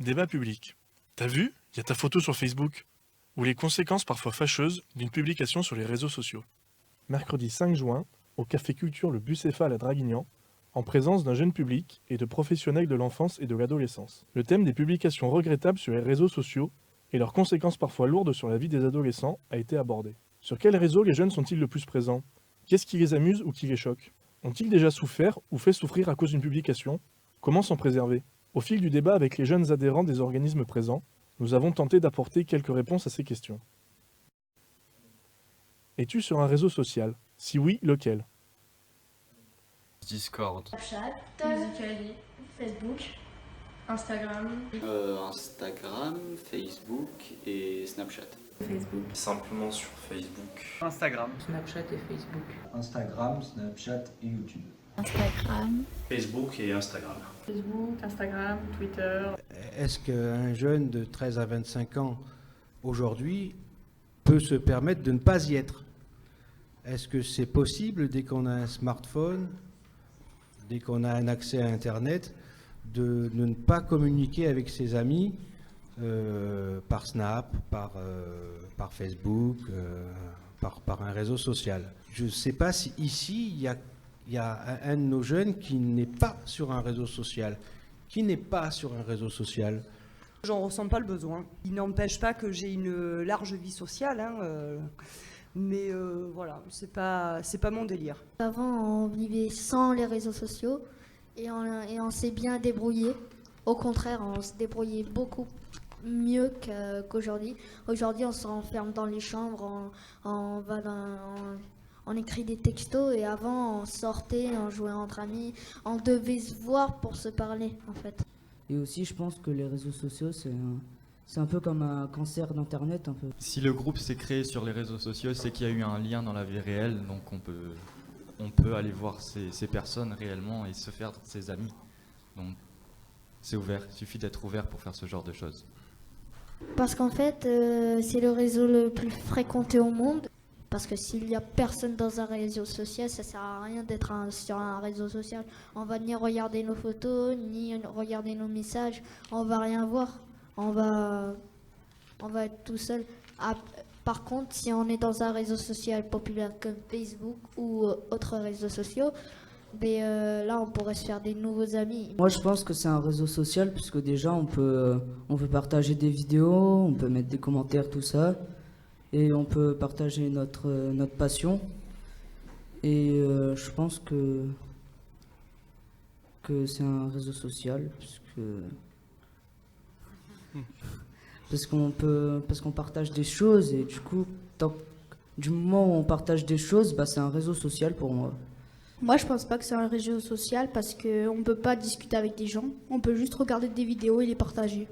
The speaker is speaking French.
Débat public. T'as vu? Il y a ta photo sur Facebook. Ou les conséquences parfois fâcheuses d'une publication sur les réseaux sociaux. Mercredi 5 juin, au Café Culture Le Bucéphale à Draguignan, en présence d'un jeune public et de professionnels de l'enfance et de l'adolescence. Le thème des publications regrettables sur les réseaux sociaux et leurs conséquences parfois lourdes sur la vie des adolescents a été abordé. Sur quels réseaux les jeunes sont-ils le plus présents? Qu'est-ce qui les amuse ou qui les choque? Ont-ils déjà souffert ou fait souffrir à cause d'une publication? Comment s'en préserver? Au fil du débat avec les jeunes adhérents des organismes présents, nous avons tenté d'apporter quelques réponses à ces questions. Es-tu sur un réseau social? Si oui, lequel? Discord. Snapchat, Musical.ly, Facebook, Instagram. Instagram, Facebook et Snapchat. Facebook. Simplement sur Facebook. Instagram. Snapchat et Facebook. Instagram, Snapchat et YouTube. Instagram. Facebook et Instagram. Facebook, Instagram, Twitter. Est-ce qu'un jeune de 13 à 25 ans aujourd'hui peut se permettre de ne pas y être? Est-ce que c'est possible, dès qu'on a un smartphone, dès qu'on a un accès à Internet, de ne pas communiquer avec ses amis par Snap, par Facebook, par un réseau social? Je ne sais pas si ici, il y a un de nos jeunes qui n'est pas sur un réseau social. Qui n'est pas sur un réseau social? J'en ressens pas le besoin. Il n'empêche pas que j'ai une large vie sociale, mais voilà, c'est pas mon délire. Avant, on vivait sans les réseaux sociaux et on s'est bien débrouillé. Au contraire, on se débrouillait beaucoup mieux qu'aujourd'hui. Aujourd'hui, on se renferme dans les chambres, on écrit des textos et avant, on sortait, on jouait entre amis. On devait se voir pour se parler, en fait. Et aussi, je pense que les réseaux sociaux, c'est un peu comme un cancer d'Internet, un peu. Si le groupe s'est créé sur les réseaux sociaux, c'est qu'il y a eu un lien dans la vie réelle, donc on peut aller voir ces personnes réellement et se faire ses amis. Donc c'est ouvert, il suffit d'être ouvert pour faire ce genre de choses. Parce qu'en fait, c'est le réseau le plus fréquenté au monde. Parce que s'il n'y a personne dans un réseau social, ça ne sert à rien d'être sur un réseau social. On va ni regarder nos photos, ni regarder nos messages. On va rien voir. On va être tout seul. Par contre, si on est dans un réseau social populaire comme Facebook ou autres réseaux sociaux, là, on pourrait se faire des nouveaux amis. Moi, je pense que c'est un réseau social, puisque déjà, on peut partager des vidéos, on peut mettre des commentaires, tout ça. Et on peut partager notre passion. Et je pense que c'est un réseau social, parce qu'on partage des choses, et du coup, du moment où on partage des choses, c'est un réseau social pour moi. Moi, je pense pas que c'est un réseau social parce qu'on ne peut pas discuter avec des gens, on peut juste regarder des vidéos et les partager.